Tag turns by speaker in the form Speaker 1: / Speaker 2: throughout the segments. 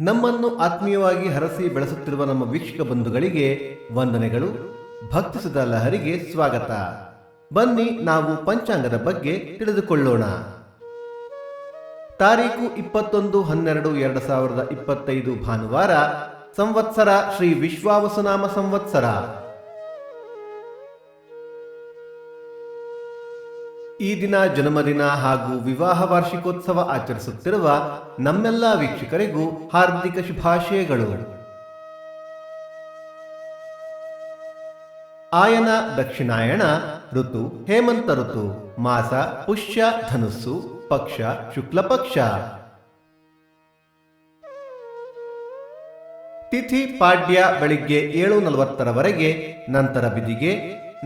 Speaker 1: ನಮ್ಮನ್ನು ಆತ್ಮೀಯವಾಗಿ ಹರಸಿ ಬೆಳೆಸುತ್ತಿರುವ ನಮ್ಮ ವೀಕ್ಷಕ ಬಂಧುಗಳಿಗೆ ವಂದನೆಗಳು. ಭಕ್ತಿಸುಧ ಲಹರಿಗೆ ಸ್ವಾಗತ. ಬನ್ನಿ ನಾವು ಪಂಚಾಂಗದ ಬಗ್ಗೆ ತಿಳಿದುಕೊಳ್ಳೋಣ. ತಾರೀಕು 21/12/2025 ಭಾನುವಾರ. ಸಂವತ್ಸರ ಶ್ರೀ ವಿಶ್ವಾವಸುನಾಮ ಸಂವತ್ಸರ. ಈ ದಿನ ಜನ್ಮದಿನ ಹಾಗೂ ವಿವಾಹ ವಾರ್ಷಿಕೋತ್ಸವ ಆಚರಿಸುತ್ತಿರುವ ನಮ್ಮೆಲ್ಲ ವೀಕ್ಷಕರಿಗೂ ಹಾರ್ದಿಕ ಶುಭಾಶಯಗಳು. ಆಯನ ದಕ್ಷಿಣಾಯಣ, ಋತು ಹೇಮಂತ ಋತು, ಮಾಸ ಪುಷ್ಯ ಧನುಸ್ಸು, ಪಕ್ಷ ಶುಕ್ಲ ಪಕ್ಷ. ತಿಥಿ ಪಾಡ್ಯ ಬೆಳಿಗ್ಗೆ 7:40 ನಂತರ ಬಿದಿಗೆ.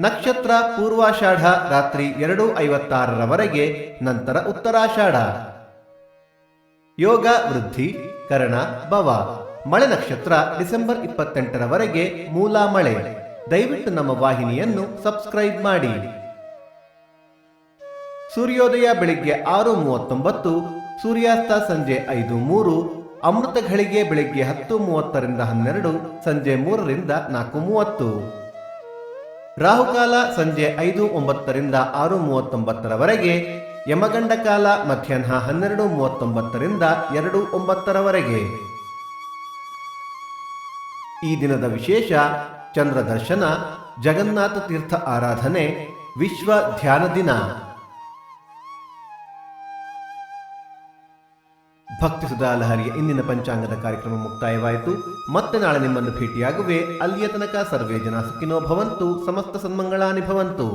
Speaker 1: ನಕ್ಷತ್ರ ಪೂರ್ವಾಷಾಢ ರಾತ್ರಿ 2:56 ನಂತರ ಉತ್ತರಾಷಾಢ. ಯೋಗ ವೃದ್ಧಿ, ಕರಣ ಭವ. ಮಳೆ ನಕ್ಷತ್ರ ಡಿಸೆಂಬರ್ 28 ಮೂಲ ಮಳೆ. ದಯವಿಟ್ಟು ನಮ್ಮ ವಾಹಿನಿಯನ್ನು ಸಬ್ಸ್ಕ್ರೈಬ್ ಮಾಡಿ. ಸೂರ್ಯೋದಯ ಬೆಳಿಗ್ಗೆ 6:39, ಸೂರ್ಯಾಸ್ತ ಸಂಜೆ 5:03, ಅಮೃತ ಘಳಿಗೆ ಬೆಳಿಗ್ಗೆ 10:30 12, ಸಂಜೆ 3 4:30. ರಾಹುಕಾಲ ಸಂಜೆ 5:09 6:39, ಯಮಗಂಡ ಕಾಲ ಮಧ್ಯಾಹ್ನ 12:39 2:09. ಈ ದಿನದ ವಿಶೇಷ: ಚಂದ್ರ ದರ್ಶನ, ಜಗನ್ನಾಥ ತೀರ್ಥ ಆರಾಧನೆ, ವಿಶ್ವ ಧ್ಯಾನ ದಿನ. ಭಕ್ತಿಸುಧಾ ಲಹರಿಯ ಇಂದಿನ ಪಂಚಾಂಗದ ಕಾರ್ಯಕ್ರಮ ಮುಕ್ತಾಯವಾಯಿತು. ಮತ್ತೆ ನಾಳೆ ನಿಮ್ಮನ್ನು ಭೇಟಿಯಾಗುವೆ. ಅಲ್ಲಿಯ ತನಕ ಸರ್ವೇ ಜನ ಸುಖಿನೋ ಭವಂತು, ಸಮಸ್ತ ಸನ್ಮಂಗಳಾನಿ ಭವಂತು.